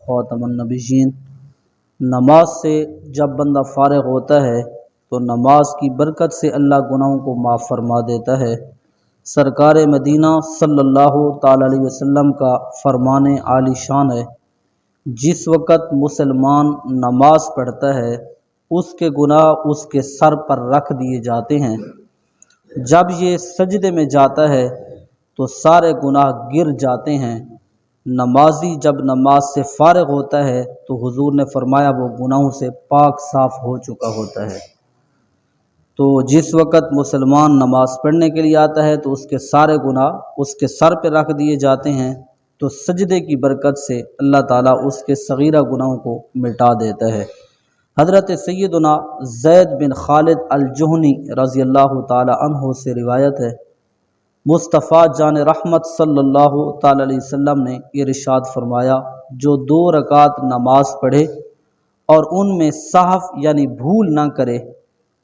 ख़ातमुन नबिय्यीन। नमाज से जब बंदा फ़ारिग़ होता है तो नमाज की बरकत से अल्लाह गुनाहों को माफ़ फरमा देता है। सरकार मदीना सल्लल्लाहु ताला अलैहि वसल्लम का फरमान आली शान है, जिस वक़्त मुसलमान नमाज पढ़ता है उसके गुनाह उसके सर पर रख दिए जाते हैं। जब ये सजदे में जाता है तो सारे गुनाह गिर जाते हैं। नमाजी जब नमाज से फ़ारिग़ होता है तो हुजूर ने फरमाया वो गुनाहों से पाक साफ़ हो चुका होता है। तो जिस वक़्त मुसलमान नमाज पढ़ने के लिए आता है तो उसके सारे गुनाह उसके सर पे रख दिए जाते हैं। तो सजदे की बरकत से अल्लाह ताला उसके सगीरा गुनाहों को मिटा देता है। हज़रत सैयदना ज़ैद बिन खालिद अल-जुहनी रज़ी अल्लाह ताला अन्हु से रिवायत है, मुस्तफ़ा जान रहमत सल्लल्लाहु ताला अलैहि वसल्लम ने इरशाद फरमाया, जो 2 रकात नमाज पढ़े और उनमें सहफ यानी भूल ना करे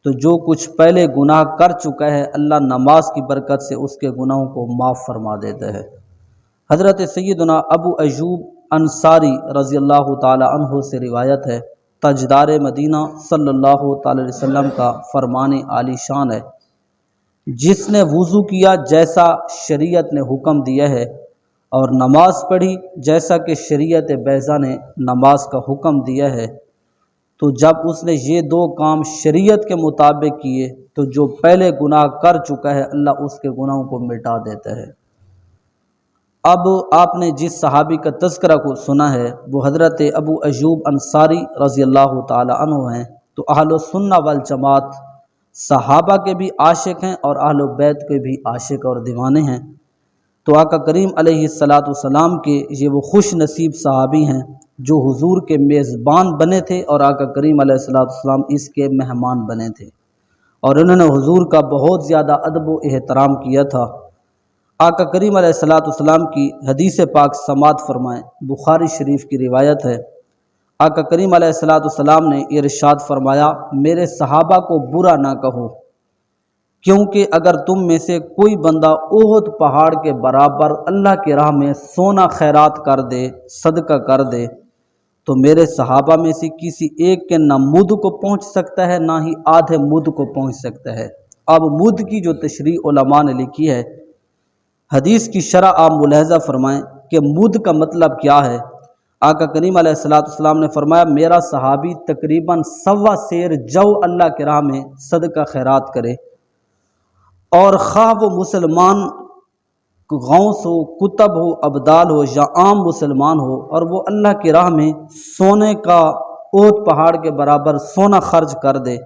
तो जो कुछ पहले गुनाह कर चुका है अल्लाह नमाज की बरकत से उसके गुनाहों को माफ़ फरमा देता है। हज़रत सैयदना अबू अय्यूब अंसारी रज़ी अल्लाह ताला अन्हु से रिवायत है, ताजदार मदीना सल्लल्लाहु ताला अलैहि वसल्लम का फरमान आली शान है, जिसने वुज़ू किया जैसा शरीयत ने हुक्म दिया है और नमाज पढ़ी जैसा कि शरीयत बैज़ा ने नमाज का हुक्म दिया है, तो जब उसने ये 2 काम शरीयत के मुताबिक किए तो जो पहले गुनाह कर चुका है अल्लाह उसके गुनाहों को मिटा देता है। अब आपने जिस सहाबी का तज़किरा को सुना है वो हज़रत अबू अय्यूब अंसारी रज़ी अल्लाह ताला अन्हु हैं। तो अहले सुन्नत वल जमात सहाबा के भी आशिक हैं और अहले बैत के भी आशिक और दीवाने हैं। तो आका करीम अलैहिस्सलातु वस्सलाम के ये वो खुश नसीब सहाबी हैं जो हुजूर के मेज़बान बने थे और आका करीम अलैहिस्सलातु वस्सलाम इसके मेहमान बने थे और उन्होंने हुजूर का बहुत ज़्यादा अदब व एहतराम किया था। आका करीम अलैहिस्सलातु वस्सलाम की हदीस पाक समात फरमाएँ, बुखारी शरीफ की रिवायत है, आका करीम अलैहिस्सलातु वस्सलाम ने इरशाद फरमाया, मेरे सहाबा को बुरा ना कहो, क्योंकि अगर तुम में से कोई बंदा ओहद पहाड़ के बराबर अल्लाह की राह में सोना खैरात कर दे, सदका कर दे, तो मेरे सहाबा में से किसी एक के ना मुद को पहुँच सकता है ना ही आधे मुद को पहुँच सकता है। अब मुद की जो तशरीह उलमा ने लिखी है, हदीस की शरह आप मुलाहजा फरमाएँ कि मुद का मतलब क्या है। आका करीम अलैहिस्सलातु वस्सलाम ने फरमाया, मेरा सहाबी तकरीबन 1.25 सेर जौ अल्लाह की राह में सदका खैरात करे और खा वो मुसलमान गौस हो, कुतब हो, अब्दाल हो या आम मुसलमान हो और वो अल्लाह की राह में सोने का ओहद पहाड़ के बराबर सोना खर्च कर दे,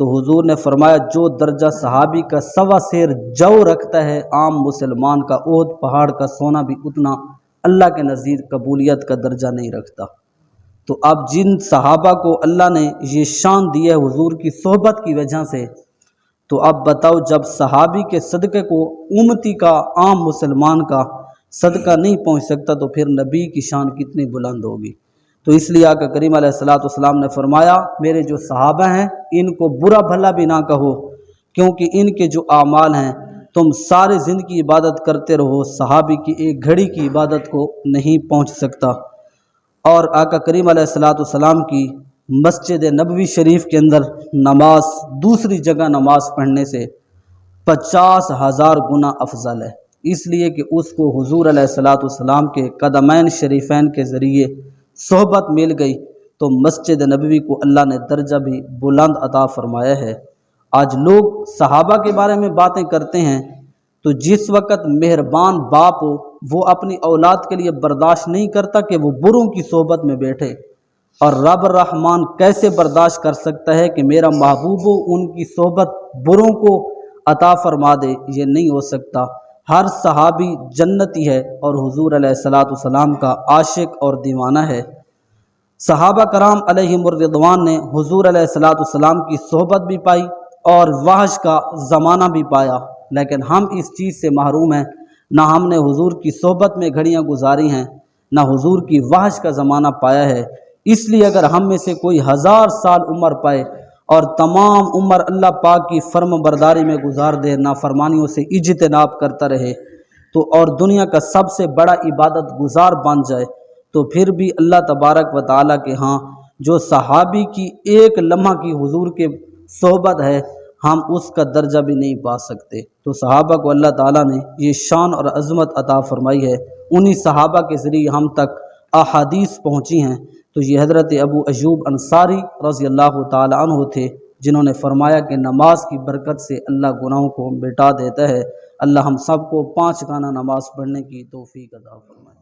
तो हुजूर ने फरमाया जो दर्जा सहाबी का 1.25 सेर जौ रखता है, आम मुसलमान का ओहद पहाड़ का सोना भी उतना अल्लाह के नज़दीक कबूलियत का दर्जा नहीं रखता। तो अब जिन सहाबा को अल्लाह ने ये शान दी है हुजूर की सोहबत की वजह से, तो अब बताओ जब सहाबी के सदक़े को उम्मती का आम मुसलमान का सदका नहीं पहुंच सकता तो फिर नबी की शान कितनी बुलंद होगी। तो इसलिए आका करीम अलैहिस्सलातु वस्सलाम ने फरमाया, मेरे जो सहाबा हैं इनको बुरा भला भी ना कहो, क्योंकि इनके जो आमाल हैं तुम सारी ज़िंदगी इबादत करते रहो, सहाबी की एक घड़ी की इबादत को नहीं पहुंच सकता। और आका करीम अलैहिस्सलातु वस्सलाम की मस्जिद नबवी शरीफ के अंदर नमाज दूसरी जगह नमाज पढ़ने से 50,000 गुना अफजल है, इसलिए कि उसको हुजूर अलैहिस्सलातु वस्सलाम के कदमैन शरीफैन के ज़रिए सोहबत मिल गई, तो मस्जिद नबवी को अल्लाह ने दर्जा भी बुलंद अता फरमाया है। आज लोग सहाबा के बारे में बातें करते हैं, तो जिस वक़्त मेहरबान बाप हो वो अपनी औलाद के लिए बर्दाश्त नहीं करता कि वो बुरों की सोहबत में बैठे, और रब रहमान कैसे बर्दाश्त कर सकता है कि मेरा महबूब उनकी सोहबत बुरों को अता फरमा दे, ये नहीं हो सकता। हर सहाबी जन्नती है और हुजूर अलैहिस्सलातु वस्सलाम का आशिक और दीवाना है। सहाबा कराम अलैहिमुर रिदवान ने हुजूर अलैहिस्सलातु वस्सलाम की सोहबत भी पाई और वहश का ज़माना भी पाया, लेकिन हम इस चीज़ से महरूम हैं, ना हमने हुजूर की सोहबत में घड़ियाँ गुजारी हैं, ना हुजूर की वहश का ज़माना पाया है। इसलिए अगर हम में से कोई 1000 साल उम्र पाए और तमाम उम्र अल्लाह पाक की फर्म बरदारी में गुजार दे, नाफरमानियों से इज्तिनाब करता रहे, तो और दुनिया का सबसे बड़ा इबादत गुजार बन जाए, تو پھر بھی اللہ تبارک و تعالیٰ کے ہاں جو صحابی کی ایک لمحہ کی حضور کے صحبت ہے ہم اس کا درجہ بھی نہیں پا سکتے۔ تو صحابہ کو اللہ تعالیٰ نے یہ شان اور عظمت عطا فرمائی ہے، انہی صحابہ کے ذریعے ہم تک احادیث پہنچی ہیں۔ تو یہ حضرت ابو ایوب انصاری رضی اللہ تعالیٰ عنہ تھے جنہوں نے فرمایا کہ نماز کی برکت سے اللہ گناہوں کو مٹا دیتا ہے۔ اللہ ہم سب کو 5 گانا نماز پڑھنے کی توفیق عطا فرمائے۔